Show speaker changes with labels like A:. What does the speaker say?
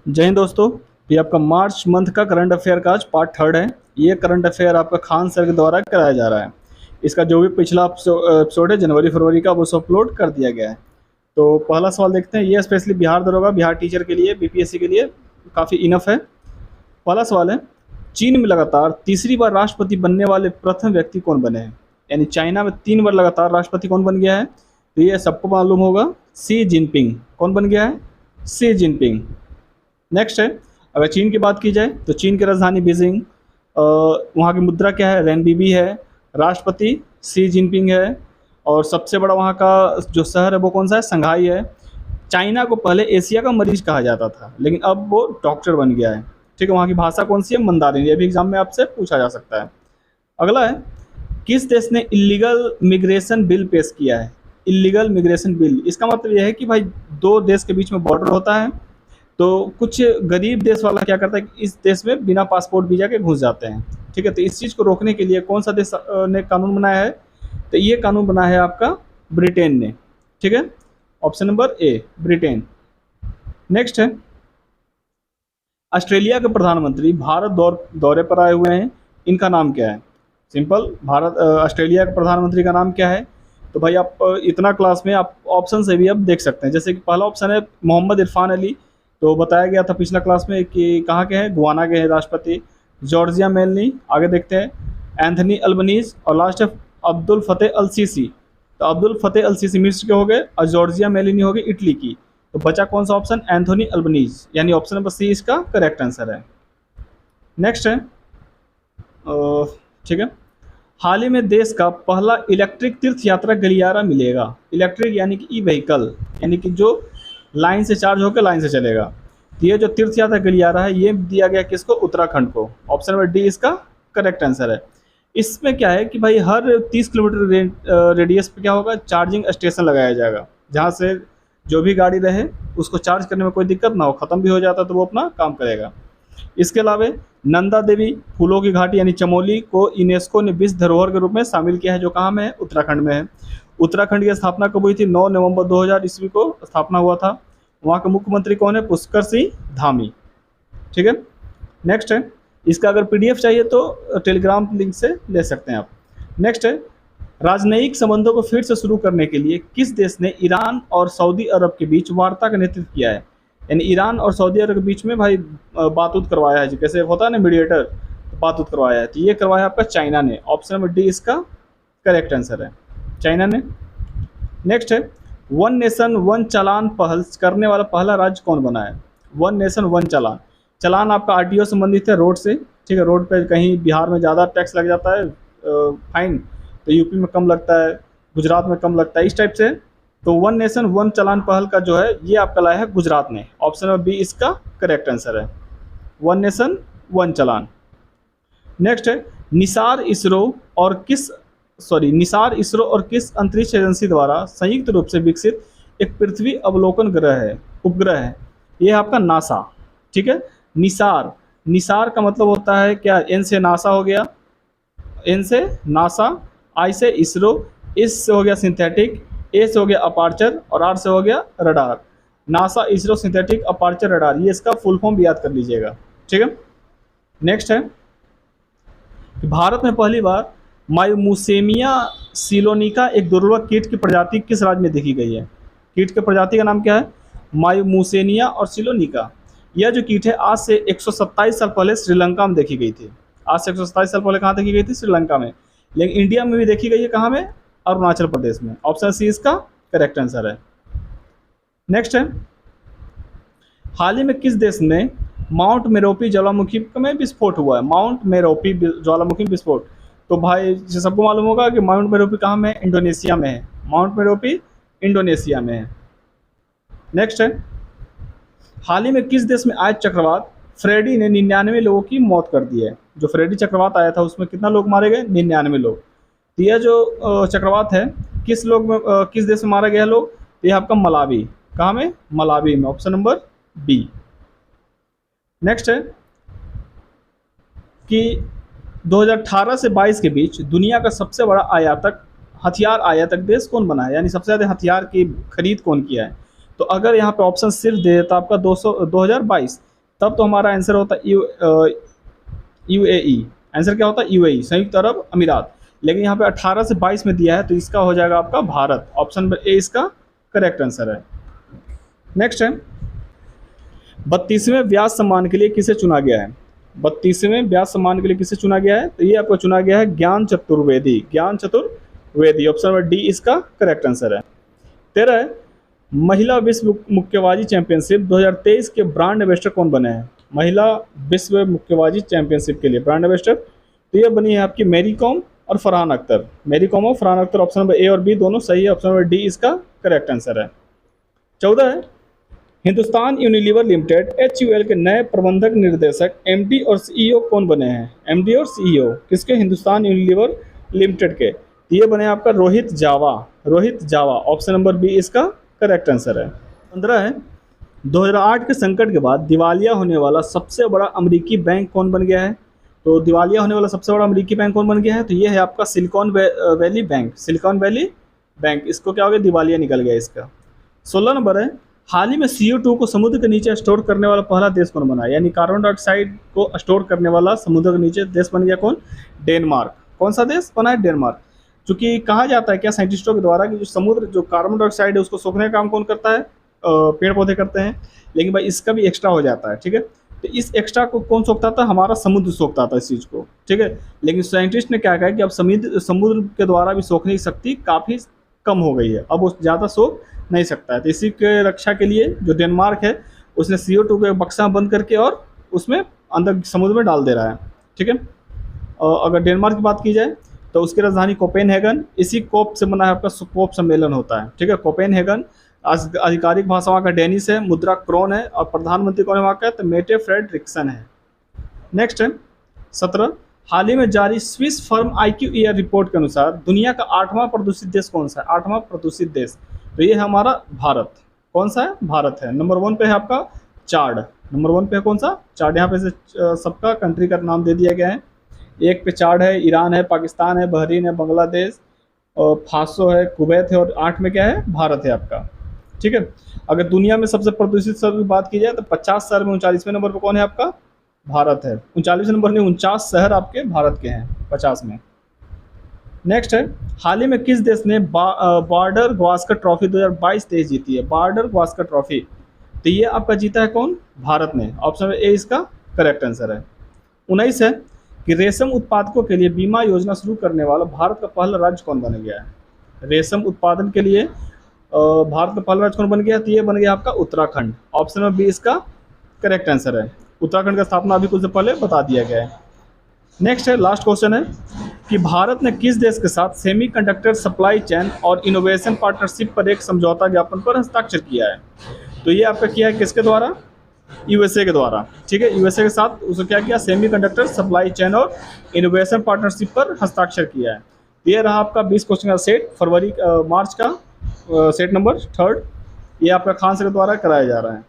A: जय हिंद दोस्तों। ये आपका मार्च मंथ का करंट अफेयर का आज पार्ट थर्ड है। ये करंट अफेयर आपका खान सर के द्वारा कराया जा रहा है। इसका जो भी पिछला एपिसोड है जनवरी फरवरी का, वो सब अपलोड कर दिया गया है। तो पहला सवाल देखते हैं। ये स्पेशली बिहार दरोगा, बिहार टीचर के लिए, बीपीएससी के लिए काफ़ी इनफ है। पहला सवाल है, चीन में लगातार तीसरी बार राष्ट्रपति बनने वाले प्रथम व्यक्ति कौन बने हैं? यानी चाइना में 3 बार लगातार राष्ट्रपति कौन बन गया है? तो ये सबको मालूम होगा, शी जिनपिंग। कौन बन गया है? Xi Jinping. नेक्स्ट है, अगर चीन की बात की जाए तो चीन की राजधानी बीजिंग, वहाँ की मुद्रा क्या है? रेनबीबी है। राष्ट्रपति शी जिनपिंग है। और सबसे बड़ा वहाँ का जो शहर है वो कौन सा है? संघाई है। चाइना को पहले एशिया का मरीज कहा जाता था, लेकिन अब वो डॉक्टर बन गया है। ठीक है। वहाँ की भाषा कौन सी है? मंदारिन। ये भी एग्जाम में आपसे पूछा जा सकता है। अगला है, किस देश ने इलीगल मिग्रेशन बिल पेश किया है? इलीगल मिग्रेशन बिल, इसका मतलब यह है कि भाई दो देश के बीच में बॉर्डर होता है, तो कुछ गरीब देश वाला क्या करता है कि इस देश में बिना पासपोर्ट वीज़ा के घुस जाते हैं। ठीक है। तो इस चीज़ को रोकने के लिए कौन सा देश ने कानून बनाया है? तो ये कानून बनाया है आपका ब्रिटेन ने। ठीक है। Option number A, Britain. Next है, ऑस्ट्रेलिया के प्रधानमंत्री भारत दौरे पर आए हुए हैं। इनका नाम क्या है? सिंपल, ऑस्ट्रेलिया के प्रधानमंत्री का नाम क्या है? तो भाई आप इतना क्लास में आप ऑप्शन से भी अब देख सकते हैं। जैसे कि पहला ऑप्शन है मोहम्मद इरफान अली, तो बताया गया था पिछला क्लास में कि कहाँ के हैं? गुआना के हैं राष्ट्रपति। Georgia Melanie. आगे देखते हैं, एंथनी अल्बनीज। और लास्ट है अब्दुल फतेह अल सीसी। तो अब्दुल फतेह अल सीसी मिस्र के हो गए और जॉर्जिया मेलनी हो गई इटली की। तो बचा कौन सा ऑप्शन? एंथोनी अल्बनीज, यानी ऑप्शन नंबर सी इसका करेक्ट आंसर है। नेक्स्ट है, ठीक है, हाल ही में देश का पहला इलेक्ट्रिक तीर्थ यात्रा गलियारा मिलेगा। इलेक्ट्रिक यानी कि ई व्हीकल, यानी कि जो लाइन से चार्ज होकर लाइन से चलेगा। तो ये जो तीर्थ यात्रा गलियारा है, ये दिया गया किसको? उत्तराखंड को। ऑप्शन नंबर डी इसका करेक्ट आंसर है। इसमें क्या है कि भाई हर 30 किलोमीटर रेडियस पे क्या होगा? चार्जिंग स्टेशन लगाया जाएगा, जहाँ से जो भी गाड़ी रहे उसको चार्ज करने में कोई दिक्कत ना हो, ख़त्म भी हो जाता तो वो अपना काम करेगा। इसके अलावा नंदा देवी फूलों की घाटी यानी चमोली को यूनेस्को ने विश्व धरोहर के रूप में शामिल किया है, जो कहाँ में है? उत्तराखंड में है। उत्तराखंड की स्थापना कब हुई थी? 9 नवंबर 2000 ईस्वी को स्थापना हुआ था। वहाँ के मुख्यमंत्री कौन है? पुष्कर सिंह धामी। ठीक है। नेक्स्ट है, इसका अगर पीडीएफ चाहिए तो टेलीग्राम लिंक से ले सकते हैं आप। नेक्स्ट है, राजनयिक संबंधों को फिर से शुरू करने के लिए किस देश ने ईरान और सऊदी अरब के बीच वार्ता का नेतृत्व किया है? यानी ईरान और सऊदी अरब के बीच में भाई बात उत करवाया है, जैसे होता है ना मीडिएटर, तो बात उत करवाया है। तो ये करवाया आपका चाइना ने। ऑप्शन नंबर डी इसका करेक्ट आंसर है, चाइना ने। नेक्स्ट है, वन नेशन वन चालान पहल करने वाला पहला राज्य कौन बना है? वन नेशन वन चालान। चालान आपका आरटीओ संबंधित है, रोड से। ठीक है। रोड पे कहीं बिहार में ज़्यादा टैक्स लग जाता है फाइन, तो यूपी में कम लगता है, गुजरात में कम लगता है, इस टाइप से। तो वन नेशन वन चालान पहल का जो है ये आपका लाया है गुजरात ने। ऑप्शन नंबर बी इसका करेक्ट आंसर है, वन नेशन वन चालान। नेक्स्ट है, निसार इसरो और किस अंतरिक्ष एजेंसी द्वारा संयुक्त रूप से विकसित एक पृथ्वी अवलोकन उपग्रह है? ये है आपका नासा। ठीक है। निसार का मतलब होता है क्या? एन से नासा हो गया, एन से नासा, आई से इसरो, एस से हो गया सिंथेटिक, ए से हो गया अपार्चर और आर से हो गया radar. NASA ISRO synthetic aperture radar, ये इसका फुल फॉर्म भी याद कर लीजिएगा। ठीक है। नेक्स्ट है, भारत में पहली बार मायूमुसेमिया सिलोनिका एक दुर्लभ कीट की प्रजाति किस राज्य में देखी गई है? कीट की प्रजाति का नाम क्या है? मायूमुसेनिया और सिलोनिका। यह जो कीट है आज से 127 साल पहले श्रीलंका में देखी गई थी। आज से 127 साल पहले कहाँ देखी गई थी? श्रीलंका में। लेकिन इंडिया में भी देखी गई है, कहाँ में? अरुणाचल प्रदेश में। ऑप्शन सी इसका करेक्ट आंसर है। नेक्स्ट है, हाल ही में किस देश में माउंट मेरोपी ज्वालामुखी में विस्फोट हुआ है? माउंट मेरोपी ज्वालामुखी विस्फोट, तो भाई सबको मालूम होगा कि माउंट मेरोपी कहाँ में है? इंडोनेशिया में है। माउंट मेरोपी इंडोनेशिया में है। नेक्स्ट है, हाल ही में किस देश में आए चक्रवात फ्रेडी ने 99 लोगों की मौत कर दी है? जो फ्रेडी चक्रवात आया था उसमें कितना लोग मारे गए? 99 लोग। तो यह जो चक्रवात है किस देश में मारा गया लोग? तो यह आपका मलावी। कहाँ में? मलावी में। Option number B. नेक्स्ट है कि 2018 से 22 के बीच दुनिया का सबसे बड़ा हथियार आयातक देश कौन बना है? यानी सबसे ज़्यादा हथियार की खरीद कौन किया है? तो अगर यहाँ पे ऑप्शन सिर्फ दे देता आपका 2022, तब तो हमारा आंसर होता यूएई। आंसर क्या होता है? यूएई, संयुक्त अरब अमीरात। लेकिन यहाँ पे 18 से 22 में दिया है, तो इसका हो जाएगा आपका भारत। ऑप्शन नंबर ए इसका करेक्ट आंसर है। नेक्स्ट है, 32वें व्यास सम्मान के लिए किसे चुना गया है? 32वें व्यास सम्मान के लिए किसे चुना गया है? तो ये आपको चुना गया है ज्ञान चतुर्वेदी। ज्ञान चतुर्वेदी, ऑप्शन नंबर डी इसका करेक्ट आंसर है। 13 है, महिला विश्व मुक्केबाजी चैंपियनशिप 2023 के ब्रांड एम्बेसडर कौन बने हैं? महिला विश्व मुक्केबाजी चैंपियनशिप के लिए ब्रांड एम्बेसडर, तो ये बनी है आपकी मैरी कॉम और फरहान अख्तर। मैरी कॉम और Farhan Akhtar, option number A और बी दोनों सही है। ऑप्शन नंबर डी इसका करेक्ट आंसर है। 14 है, हिंदुस्तान यूनिलीवर लिमिटेड HUL के नए प्रबंधक निर्देशक MD और CEO कौन बने हैं? MD और CEO किसके? हिंदुस्तान यूनिलीवर लिमिटेड के। ये बने आपका रोहित जावा। रोहित जावा, ऑप्शन नंबर बी इसका करेक्ट आंसर है। 15 है, 2008 के संकट के बाद दिवालिया होने वाला सबसे बड़ा अमेरिकी बैंक कौन बन गया है? तो दिवालिया होने वाला सबसे बड़ा अमेरिकी बैंक कौन बन गया है? तो ये है आपका silicon valley bank. Silicon valley bank, इसको क्या हो गया? दिवालिया निकल गया इसका। 16 नंबर है, हाल ही में CO2 को समुद्र के नीचे स्टोर करने वाला पहला देश कौन बना? यानी कार्बन डाइऑक्साइड को स्टोर करने वाला समुद्र के नीचे देश बन गया कौन? डेनमार्क। कौन सा देश बना है? डेनमार्क। चूँकि कहा जाता है क्या साइंटिस्टों के द्वारा कि जो समुद्र जो कार्बन डाइऑक्साइड है उसको सोखने का काम कौन करता है? पेड़ पौधे करते हैं, लेकिन भाई इसका भी एक्स्ट्रा हो जाता है, ठीक है। तो इस एक्स्ट्रा को कौन सोखता था? हमारा समुद्र सोखता था इस चीज़ को, ठीक है। लेकिन साइंटिस्ट ने क्या कहा कि अब समुद्र के द्वारा भी सोखने की शक्ति काफ़ी कम हो गई है, अब वो ज़्यादा सोख नहीं सकता है। तो इसी के रक्षा के लिए जो डेनमार्क है उसने CO2 के बक्सा बंद करके और उसमें अंदर समुद्र में डाल दे रहा है, ठीक है। अगर डेनमार्क की बात की जाए तो उसकी राजधानी कोपेनहेगन, इसी कोप से बना है आपका कोप सम्मेलन होता है, ठीक है। कोपेनहेगन, आधिकारिक भाषा वहाँ का डेनिश है, मुद्रा क्रोन है, और प्रधानमंत्री कौन है वहाँ का? तो मेटे फ्रेडरिक्सन है। नेक्स्ट है 17, हाल ही में जारी Swiss firm IQ year report के अनुसार दुनिया का 8वां प्रदूषित देश कौन सा है? 8वां प्रदूषित देश, तो ये है हमारा भारत। कौन सा है? भारत है। नंबर 1 पे है आपका चाड। नंबर 1 पे है कौन सा? चाड। यहाँ पे से सबका कंट्री का नाम दे दिया गया है। 1 पे चाड है, ईरान है, पाकिस्तान है, बहरीन है, बांग्लादेश, फासो है, कुवैत है, और 8 में क्या है? भारत है आपका, ठीक है। अगर दुनिया में सबसे प्रदूषित शहर की बात की जाए तो 50 शहर में 39वें नंबर पर कौन है आपका? भारत है। 39वें नंबर नहीं, 49 शहर आपके भारत के हैं 50 में। नेक्स्ट है, हाल ही में किस देश ने बॉर्डर गावस्कर ट्रॉफी 2022-23 जीती है? बॉर्डर गावस्कर ट्रॉफी, तो ये आपका जीता है कौन? भारत ने। ऑप्शन ए इसका करेक्ट आंसर है। 19 है कि रेशम उत्पादकों के लिए बीमा योजना शुरू करने वाला भारत का पहला राज्य कौन बन गया है? रेशम उत्पादन के लिए भारत का पहला राज्य कौन बन गया? तो ये बन गया आपका उत्तराखंड। ऑप्शन नंबर बी इसका करेक्ट आंसर है। उत्तराखंड का स्थापना अभी कुछ देर पहले बता दिया गया है। नेक्स्ट है, लास्ट क्वेश्चन है कि भारत ने किस देश के साथ सेमीकंडक्टर सप्लाई चेन और इनोवेशन पार्टनरशिप पर एक समझौता ज्ञापन पर हस्ताक्षर किया है? तो ये आपका किया है किसके द्वारा? USA के द्वारा, ठीक है। USA के साथ उसने क्या किया? सेमीकंडक्टर सप्लाई चेन और इनोवेशन पार्टनरशिप पर हस्ताक्षर किया है। ये रहा आपका 20 क्वेश्चन का सेट, मार्च का सेट नंबर 3, ये आपका खान सर के द्वारा कराया जा रहा है।